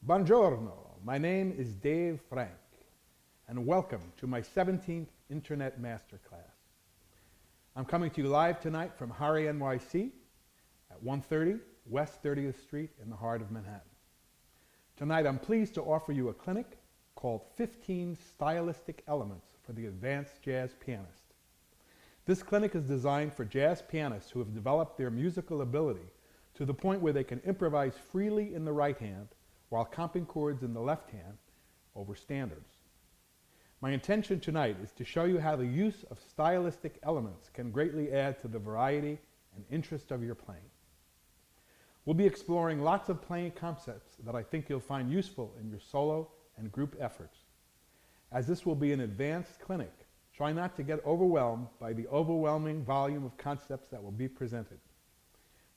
Buongiorno, my name is Dave Frank, and welcome to my 17th Internet Masterclass. I'm coming to you live tonight from Harry, NYC at 130 West 30th Street in the heart of Manhattan. Tonight I'm pleased to offer you a clinic called 15 Stylistic Elements for the Advanced Jazz Pianist. This clinic is designed for jazz pianists who have developed their musical ability to the point where they can improvise freely in the right hand while comping chords in the left hand over standards. My intention tonight is to show you how the use of stylistic elements can greatly add to the variety and interest of your playing. We'll be exploring lots of playing concepts that I think you'll find useful in your solo and group efforts. As this will be an advanced clinic, try not to get overwhelmed by the overwhelming volume of concepts that will be presented.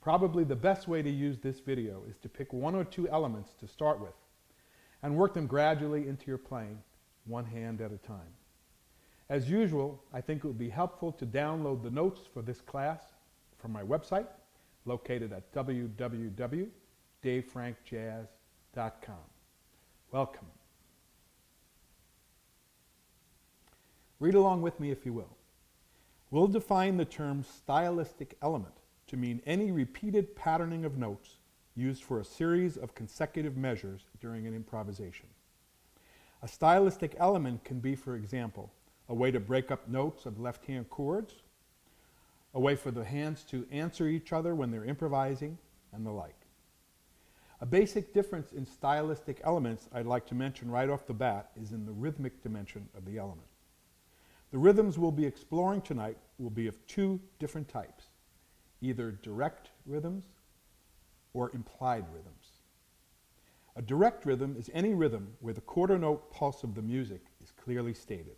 Probably the best way to use this video is to pick one or two elements to start with and work them gradually into your playing, one hand at a time. As usual, I think it would be helpful to download the notes for this class from my website, located at www.davefrankjazz.com. Welcome. Read along with me if you will. We'll define the term stylistic element to mean any repeated patterning of notes used for a series of consecutive measures during an improvisation. A stylistic element can be, for example, a way to break up notes of left-hand chords, a way for the hands to answer each other when they're improvising, and the like. A basic difference in stylistic elements I'd like to mention right off the bat is in the rhythmic dimension of the element. The rhythms we'll be exploring tonight will be of two different types, either direct rhythms or implied rhythms. A direct rhythm is any rhythm where the quarter note pulse of the music is clearly stated.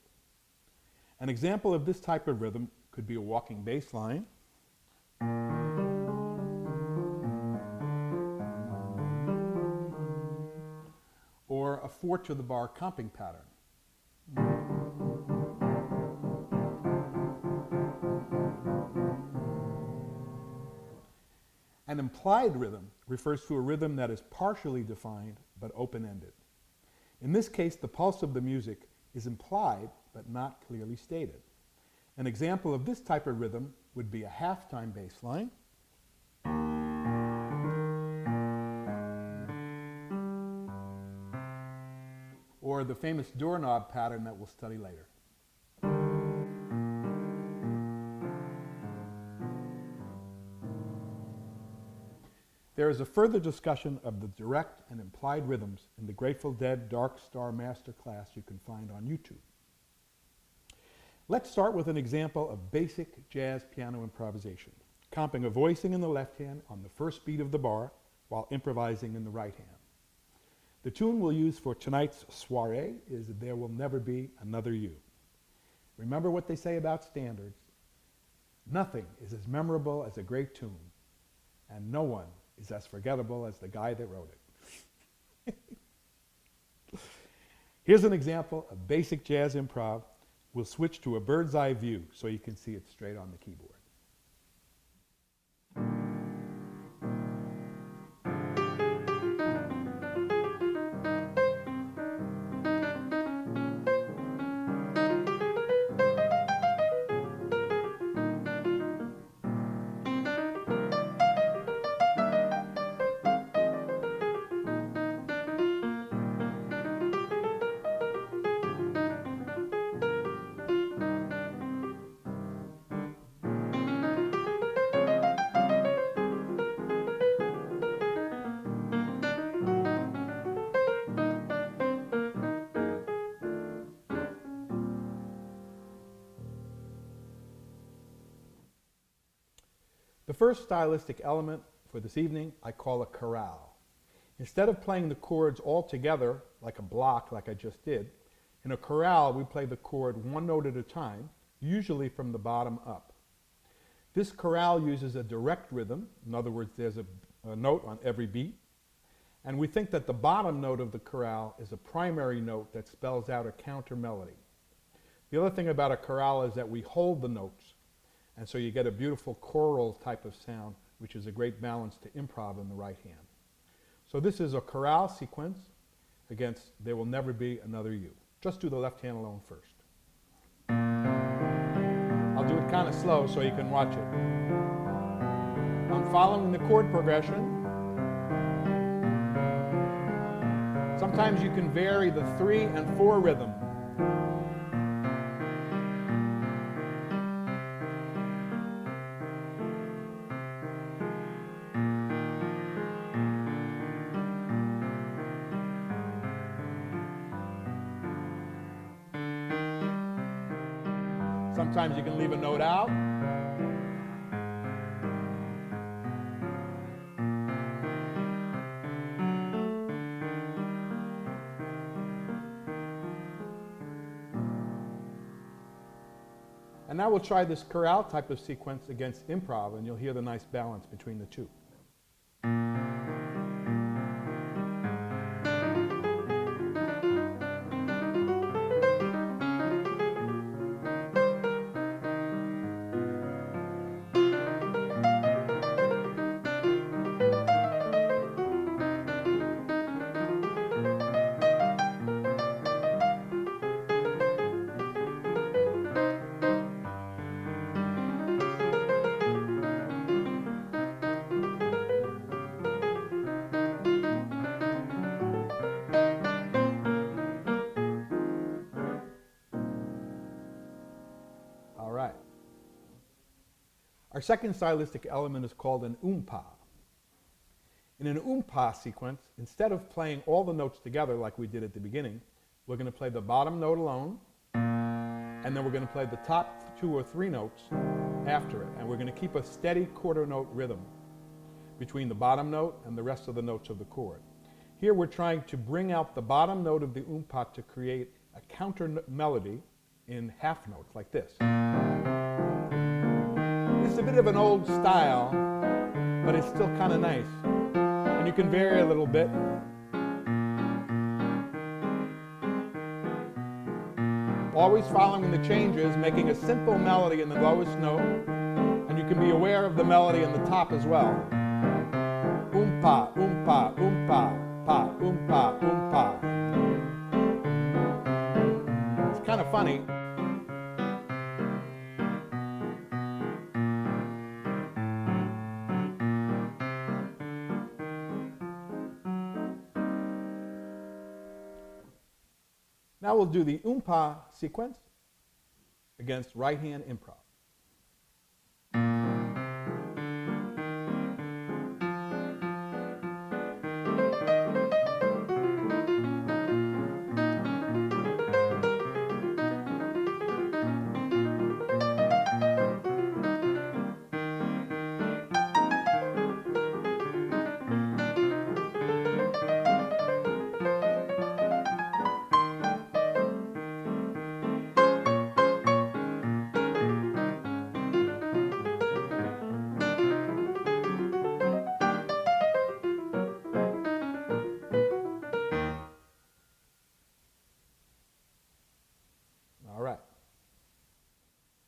An example of this type of rhythm could be a walking bass line, or a 4-to-the-bar comping pattern. An implied rhythm refers to a rhythm that is partially defined but open-ended. In this case, the pulse of the music is implied but not clearly stated. An example of this type of rhythm would be a half-time bass line, or the famous doorknob pattern that we'll study later. There is a further discussion of the direct and implied rhythms in the Grateful Dead Dark Star Masterclass you can find on YouTube. Let's start with an example of basic jazz piano improvisation, comping a voicing in the left hand on the first beat of the bar while improvising in the right hand. The tune we'll use for tonight's soiree is There Will Never Be Another You. Remember what they say about standards. Nothing is as memorable as a great tune, and no one is as forgettable as the guy that wrote it. Here's an example of basic jazz improv. We'll switch to a bird's eye view so you can see it straight on the keyboard. The first stylistic element for this evening I call a chorale. Instead of playing the chords all together like a block like I just did, in a chorale we play the chord one note at a time, usually from the bottom up. This chorale uses a direct rhythm, in other words there's a note on every beat, and we think that the bottom note of the chorale is a primary note that spells out a counter melody. The other thing about a chorale is that we hold the notes, and so you get a beautiful choral type of sound, which is a great balance to improv in the right hand. So this is a chorale sequence against There Will Never Be Another You. Just do the left hand alone first. I'll do it kind of slow so you can watch it. I'm following the chord progression. Sometimes you can vary the 3 and 4 rhythm. Sometimes you can leave a note out. And now we'll try this chorale type of sequence against improv, and you'll hear the nice balance between the two. Our second stylistic element is called an umpa. In an umpa sequence, instead of playing all the notes together like we did at the beginning, we're going to play the bottom note alone, and then we're going to play the top 2 or 3 notes after it. And we're going to keep a steady quarter note rhythm between the bottom note and the rest of the notes of the chord. Here we're trying to bring out the bottom note of the umpa to create a counter melody in half notes like this. It's a bit of an old style, but it's still kind of nice. And you can vary a little bit. Always following the changes, making a simple melody in the lowest note, and you can be aware of the melody in the top as well. Umpa, umpa, umpa, pa, umpa, umpa. It's kind of funny. Now we'll do the umpa sequence against right-hand improv.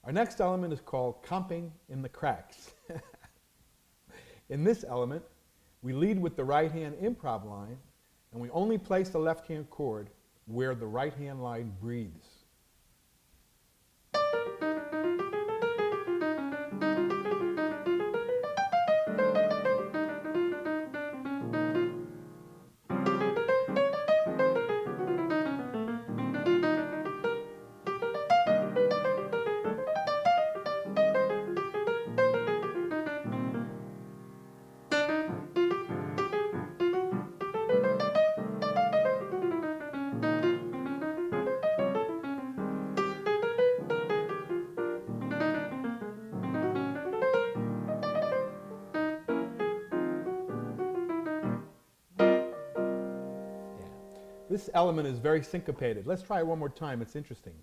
Our next element is called comping in the cracks. In this element, we lead with the right-hand improv line, and we only place the left-hand chord where the right-hand line breathes. This element is very syncopated. Let's try it one more time. It's interesting.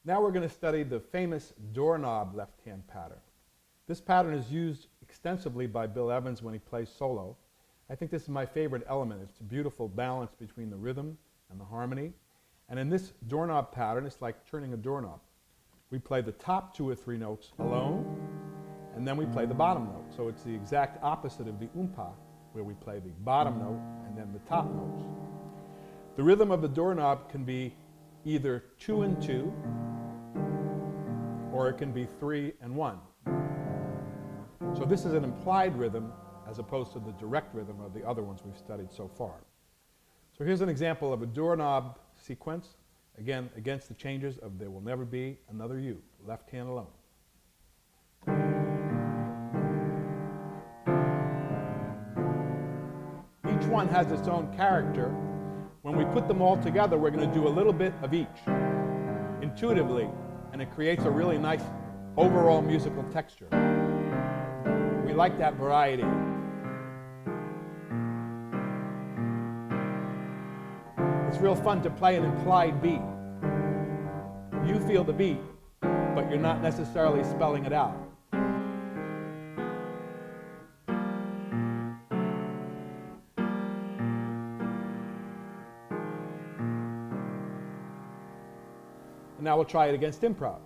Now we're going to study the famous doorknob left-hand pattern. This pattern is used extensively by Bill Evans when he plays solo. I think this is my favorite element. It's a beautiful balance between the rhythm and the harmony. And in this doorknob pattern, it's like turning a doorknob. We play the top 2 or 3 notes alone, and then we play the bottom note. So it's the exact opposite of the umpa, where we play the bottom note and then the top notes. The rhythm of the doorknob can be either 2 and 2, or it can be 3 and 1. So this is an implied rhythm as opposed to the direct rhythm of the other ones we've studied so far. So here's an example of a doorknob sequence, again, against the changes of There Will Never Be Another You, left hand alone. Each one has its own character. When we put them all together, we're going to do a little bit of each, intuitively, and it creates a really nice overall musical texture. We like that variety. It's real fun to play an implied beat. You feel the beat, but you're not necessarily spelling it out. And now we'll try it against improv.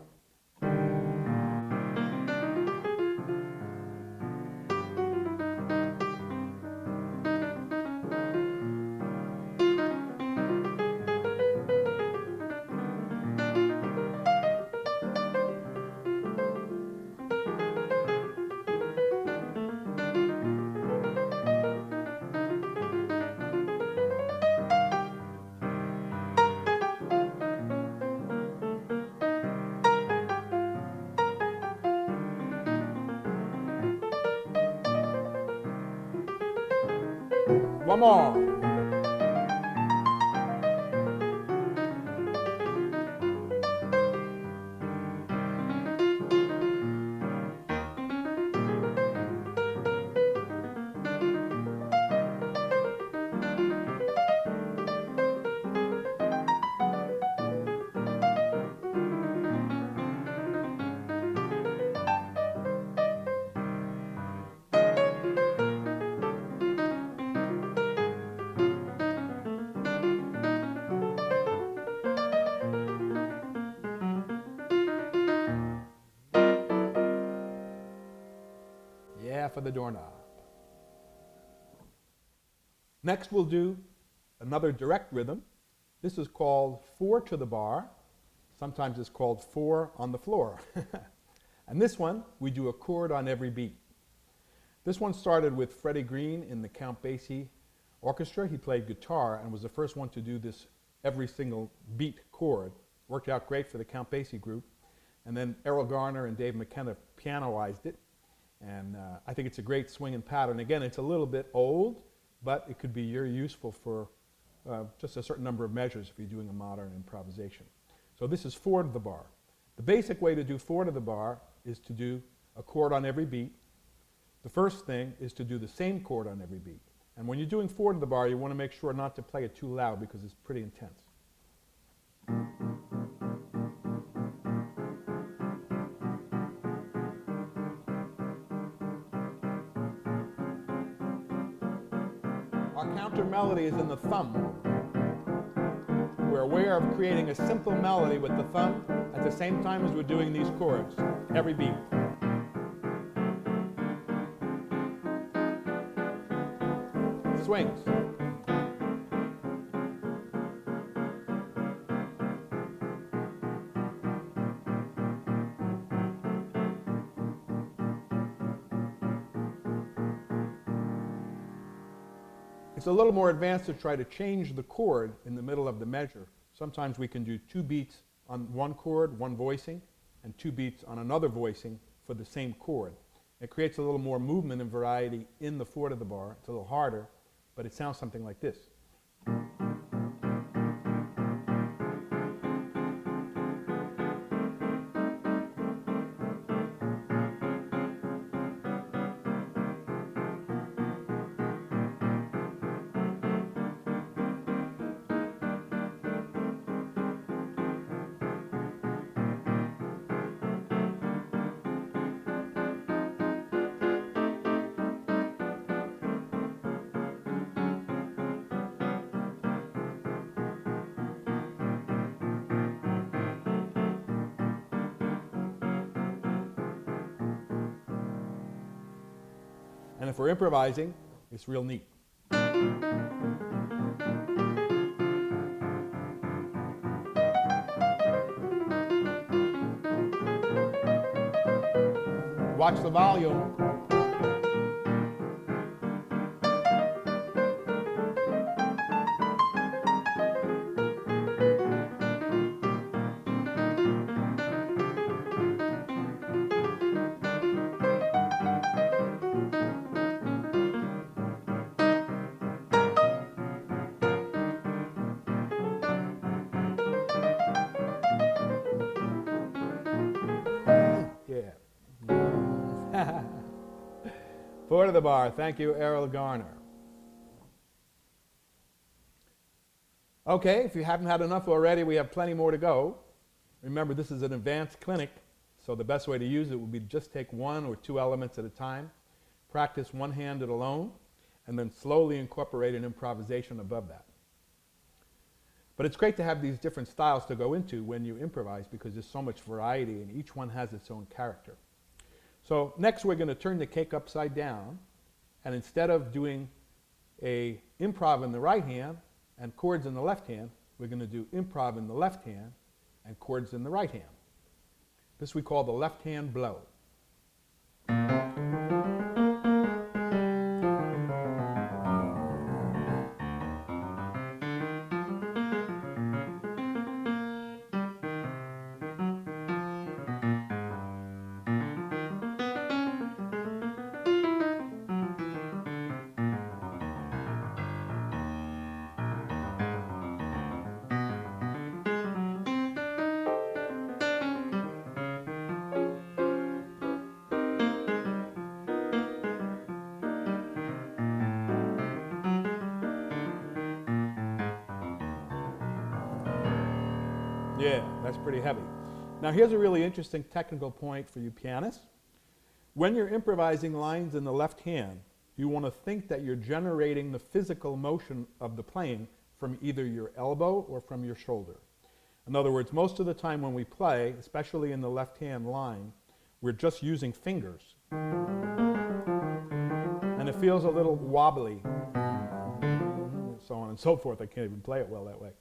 One more. For the doorknob. Next we'll do another direct rhythm. This is called 4 to the bar. Sometimes it's called 4 on the floor. And this one, we do a chord on every beat. This one started with Freddie Green in the Count Basie Orchestra. He played guitar and was the first one to do this every single beat chord. Worked out great for the Count Basie group. And then Errol Garner and Dave McKenna pianoized it. And I think it's a great swinging pattern. Again, it's a little bit old, but it could be very useful for just a certain number of measures if you're doing a modern improvisation. So this is 4 to the bar. The basic way to do 4 to the bar is to do a chord on every beat. The first thing is to do the same chord on every beat. And when you're doing 4 to the bar, you want to make sure not to play it too loud because it's pretty intense. Our counter melody is in the thumb. We're aware of creating a simple melody with the thumb at the same time as we're doing these chords, every beat. Swings. It's a little more advanced to try to change the chord in the middle of the measure. Sometimes we can do 2 beats on one chord, one voicing, and 2 beats on another voicing for the same chord. It creates a little more movement and variety in the 4 to the bar. It's a little harder, but it sounds something like this. And if we're improvising, it's real neat. Watch the volume. Four to the bar. Thank you, Errol Garner. Okay, if you haven't had enough already, we have plenty more to go. Remember, this is an advanced clinic, so the best way to use it would be to just take one or two elements at a time, practice one-handed alone, and then slowly incorporate an improvisation above that. But it's great to have these different styles to go into when you improvise because there's so much variety and each one has its own character. So next we're going to turn the cake upside down, and instead of doing a improv in the right hand and chords in the left hand, we're going to do improv in the left hand and chords in the right hand. This we call the left hand blow. Yeah, that's pretty heavy. Now here's a really interesting technical point for you pianists. When you're improvising lines in the left hand, you want to think that you're generating the physical motion of the playing from either your elbow or from your shoulder. In other words, most of the time when we play, especially in the left hand line, we're just using fingers. And it feels a little wobbly, so on and so forth. I can't even play it well that way.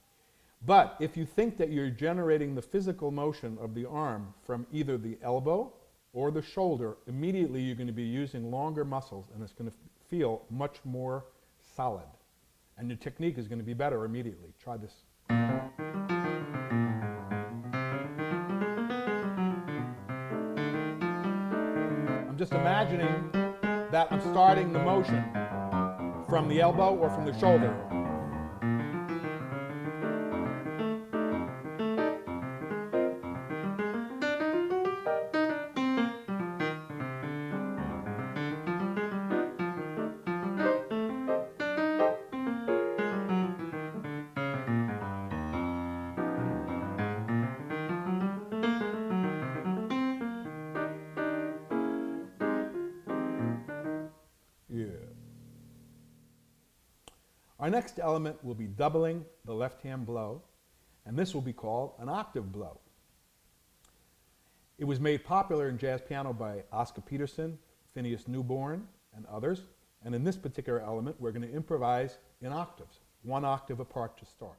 But if you think that you're generating the physical motion of the arm from either the elbow or the shoulder, immediately you're going to be using longer muscles and it's going to feel much more solid. And your technique is going to be better immediately. Try this. I'm just imagining that I'm starting the motion from the elbow or from the shoulder. Our next element will be doubling the left-hand blow, and this will be called an octave blow. It was made popular in jazz piano by Oscar Peterson, Phineas Newborn, and others, and in this particular element we're going to improvise in octaves, one octave apart to start.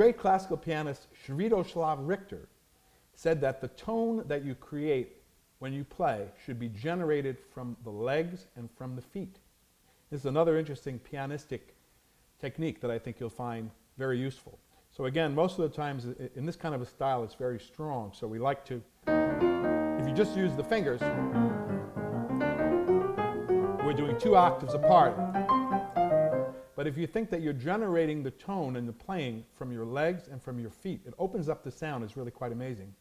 great classical pianist Sviatoslav Richter said that the tone that you create when you play should be generated from the legs and from the feet. This is another interesting pianistic technique that I think you'll find very useful. So again, most of the times in this kind of a style it's very strong, so we like to, if you just use the fingers, we're doing 2 octaves apart. But if you think that you're generating the tone and the playing from your legs and from your feet, it opens up the sound. It's really quite amazing.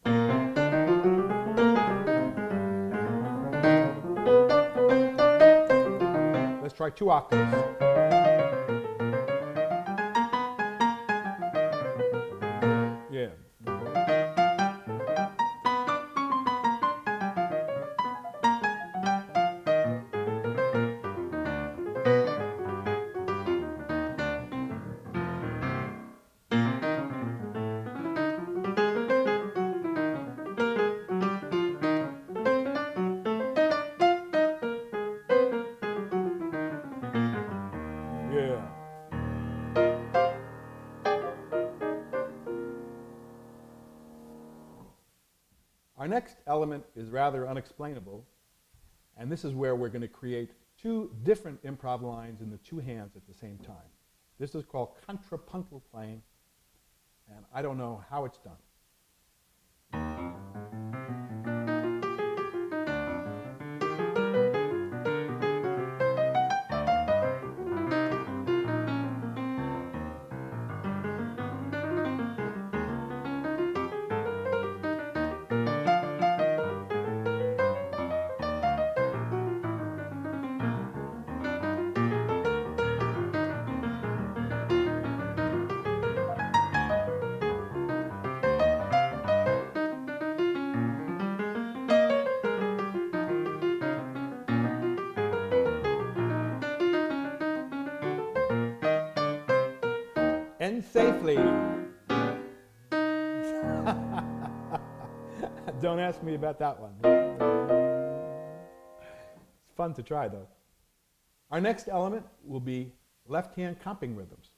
Let's try 2 octaves. Yeah. Our next element is rather unexplainable, and this is where we're going to create 2 different improv lines in the 2 hands at the same time. This is called contrapuntal playing, and I don't know how it's done. End safely. Don't ask me about that one. It's fun to try, though. Our next element will be left-hand comping rhythms.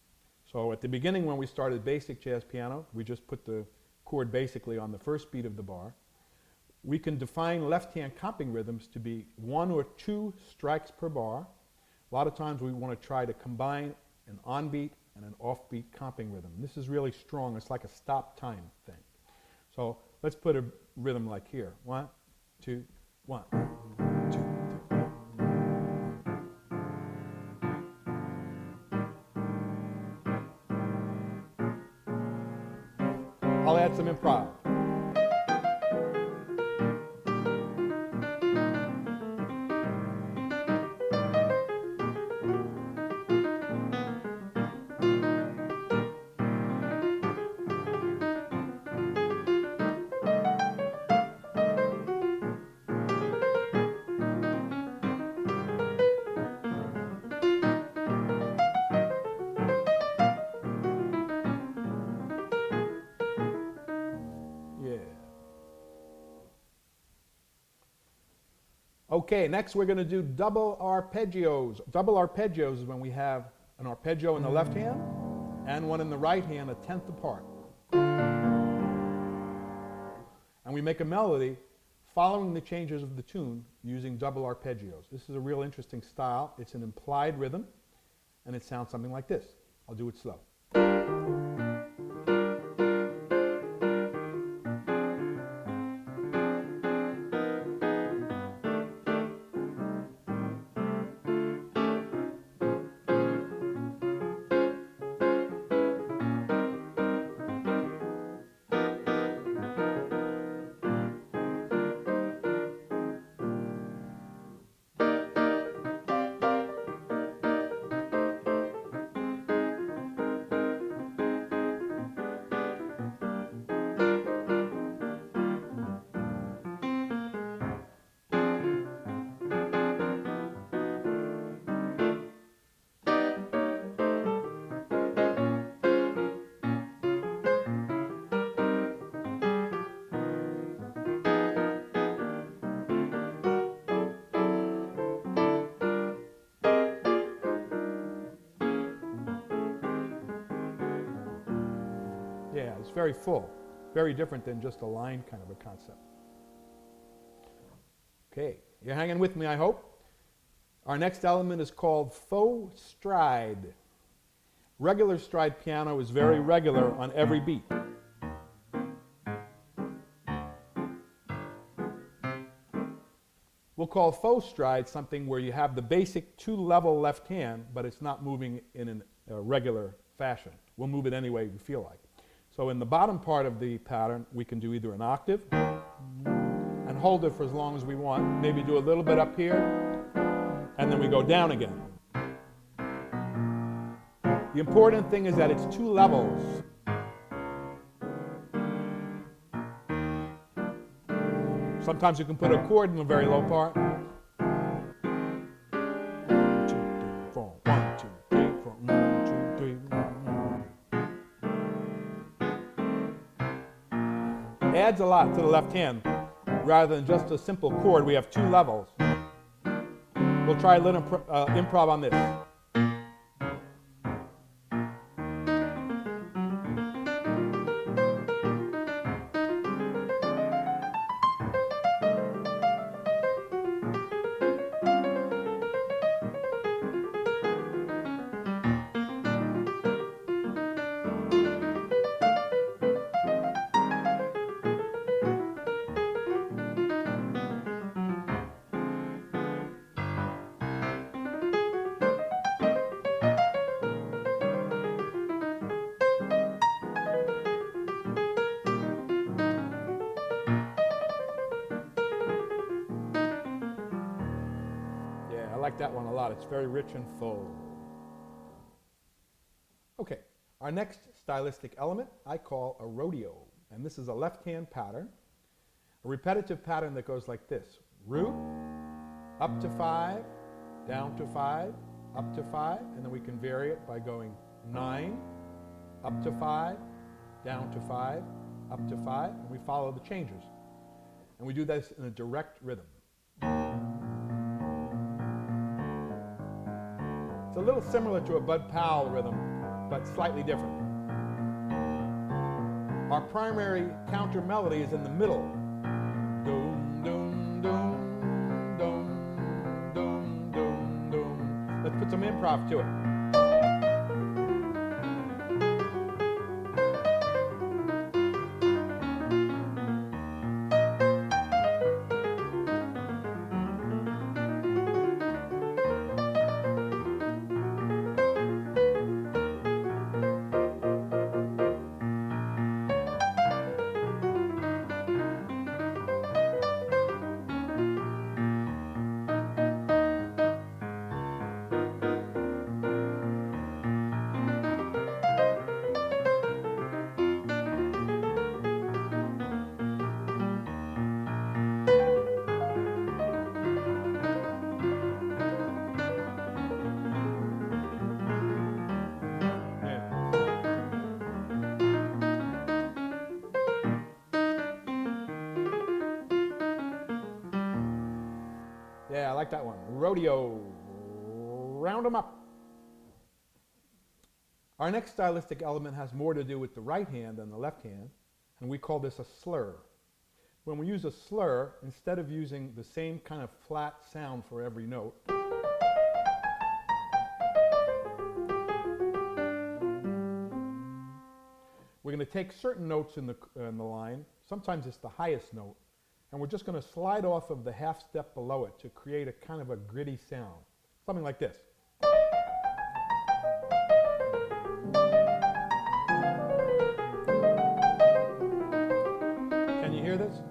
So at the beginning when we started basic jazz piano, we just put the chord basically on the first beat of the bar. We can define left-hand comping rhythms to be 1 or 2 strikes per bar. A lot of times we want to try to combine an on-beat and an off-beat comping rhythm. This is really strong. It's like a stop time thing. So let's put a rhythm like here. 1, 2, 1, 2, 3. I'll add some improv. Okay, next we're going to do double arpeggios. Double arpeggios is when we have an arpeggio in the left hand and one in the right hand, a tenth apart. And we make a melody following the changes of the tune using double arpeggios. This is a real interesting style. It's an implied rhythm, and it sounds something like this. I'll do it slow. very full, very different than just a line kind of a concept. Okay, you're hanging with me, I hope. Our next element is called faux stride. Regular stride piano is very regular on every beat. We'll call faux stride something where you have the basic two-level left hand, but it's not moving in a regular fashion. We'll move it any way we feel like. So in the bottom part of the pattern, we can do either an octave and hold it for as long as we want. Maybe do a little bit up here, and then we go down again. The important thing is that it's two levels. Sometimes you can put a chord in the very low part. 1, 2, 3, 4, 1, 2, 3, 4, 1, 2, 3. Adds a lot to the left hand. Rather than just a simple chord, we have two levels. We'll try a little improv on this. I like that one a lot. It's very rich and full. Okay, our next stylistic element I call a rodeo. And this is a left-hand pattern, a repetitive pattern that goes like this. Root, up to 5, down to 5, up to 5, and then we can vary it by going 9, up to 5, down to 5, up to 5, and we follow the changes. And we do this in a direct rhythm. It's a little similar to a Bud Powell rhythm, but slightly different. Our primary counter melody is in the middle. Dum, dum, dum, dum, dum, dum, dum. Let's put some improv to it. Yeah, I like that one. Rodeo. Round them up. Our next stylistic element has more to do with the right hand than the left hand, and we call this a slur. When we use a slur, instead of using the same kind of flat sound for every note, we're going to take certain notes in the line. Sometimes it's the highest note. And we're just going to slide off of the half step below it to create a kind of a gritty sound. Something like this. Can you hear this?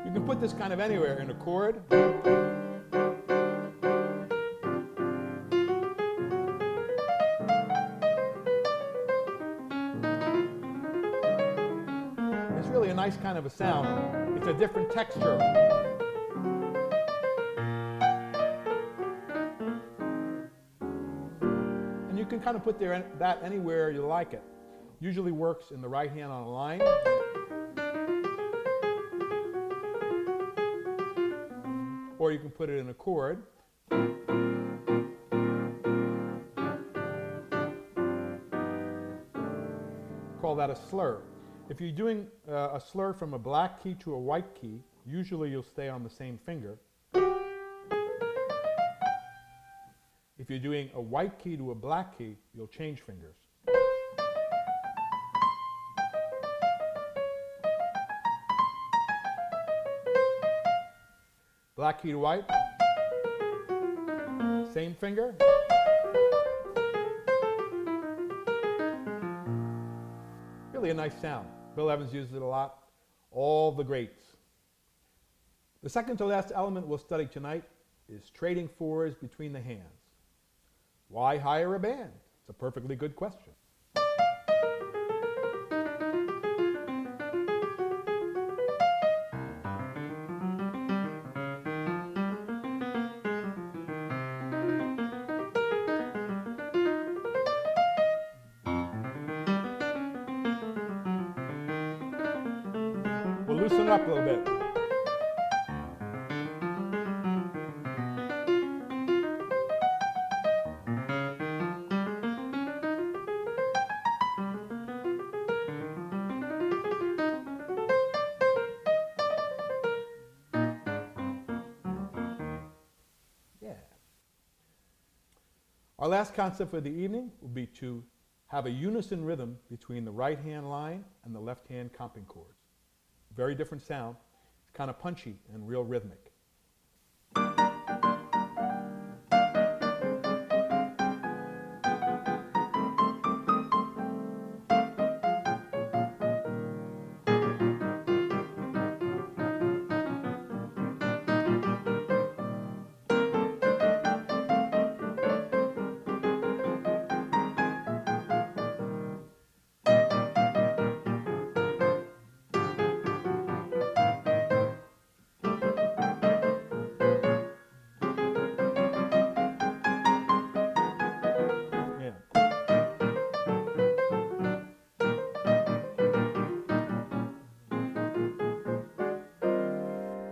You can put this kind of anywhere in a chord. Really a nice kind of a sound. It's a different texture. And you can kind of put that anywhere you like it. Usually works in the right hand on a line. or you can put it in a chord. Call that a slur. If you're doing a slur from a black key to a white key, usually you'll stay on the same finger. If you're doing a white key to a black key, you'll change fingers. Black key to white, same finger. Really a nice sound. Bill Evans uses it a lot. All the greats. The second to last element we'll study tonight is trading fours between the hands. Why hire a band? It's a perfectly good question. We'll loosen it up a little bit. Our last concept for the evening will be to have a unison rhythm between the right hand line and the left hand comping chords. Very different sound. It's kind of punchy and real rhythmic.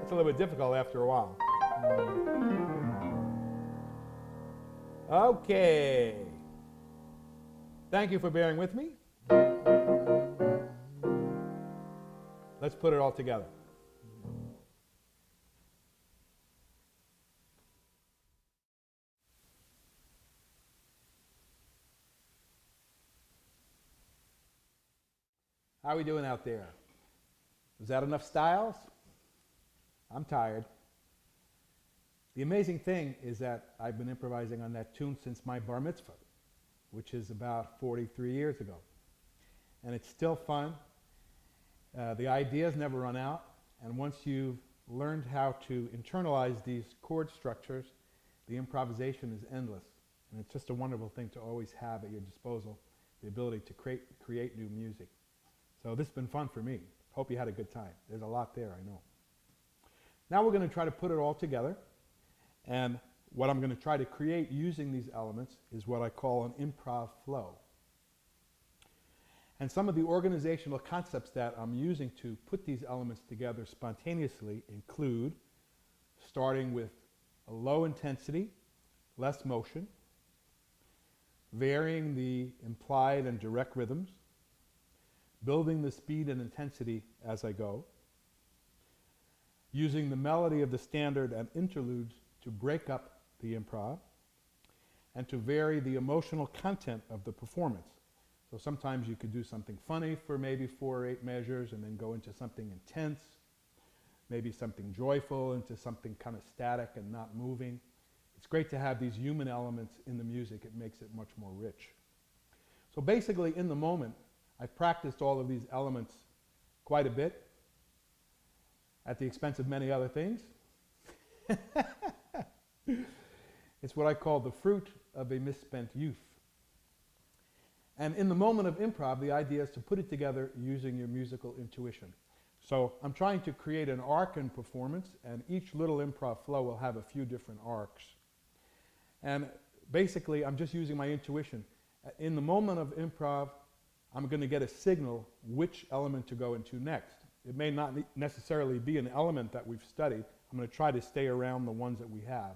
A little bit difficult after a while. Okay. Thank you for bearing with me. Let's put it all together. How are we doing out there? Was that enough styles? I'm tired. The amazing thing is that I've been improvising on that tune since my bar mitzvah, which is about 43 years ago. And it's still fun. The ideas never run out. And once you've learned how to internalize these chord structures, the improvisation is endless. And it's just a wonderful thing to always have at your disposal, the ability to create new music. So this has been fun for me. Hope you had a good time. There's a lot there, I know. Now we're going to try to put it all together, and what I'm going to try to create using these elements is what I call an improv flow. And some of the organizational concepts that I'm using to put these elements together spontaneously include starting with a low intensity, less motion, varying the implied and direct rhythms, building the speed and intensity as I go, using the melody of the standard and interludes to break up the improv, and to vary the emotional content of the performance. So sometimes you could do something funny for maybe 4 or 8 measures and then go into something intense, maybe something joyful into something kind of static and not moving. It's great to have these human elements in the music. It makes it much more rich. So basically in the moment, I've practiced all of these elements quite a bit, at the expense of many other things. It's what I call the fruit of a misspent youth. And in the moment of improv, the idea is to put it together using your musical intuition. So I'm trying to create an arc in performance, and each little improv flow will have a few different arcs. And basically, I'm just using my intuition. In the moment of improv, I'm going to get a signal which element to go into next. It may not necessarily be an element that we've studied. I'm going to try to stay around the ones that we have.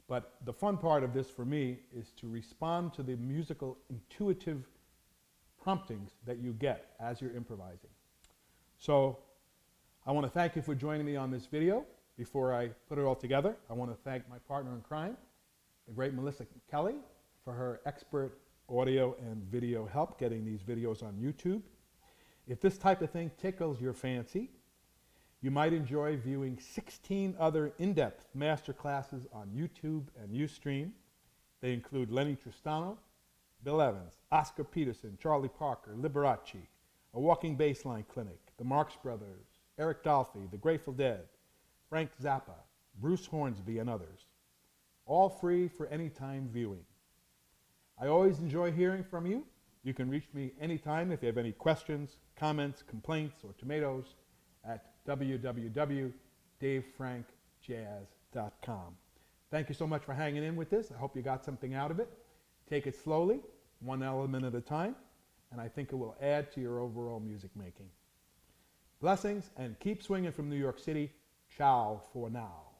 But the fun part of this for me is to respond to the musical intuitive promptings that you get as you're improvising. So I want to thank you for joining me on this video. Before I put it all together, I want to thank my partner in crime, the great Melissa Kelly, for her expert audio and video help getting these videos on YouTube. If this type of thing tickles your fancy, you might enjoy viewing 16 other in-depth master classes on YouTube and Ustream. They include Lenny Tristano, Bill Evans, Oscar Peterson, Charlie Parker, Liberace, a walking bassline clinic, the Marx Brothers, Eric Dolphy, the Grateful Dead, Frank Zappa, Bruce Hornsby, and others. All free for anytime viewing. I always enjoy hearing from you. You can reach me anytime if you have any questions, comments, complaints, or tomatoes at www.davefrankjazz.com. Thank you so much for hanging in with this. I hope you got something out of it. Take it slowly, one element at a time, and I think it will add to your overall music making. Blessings, and keep swinging from New York City. Ciao for now.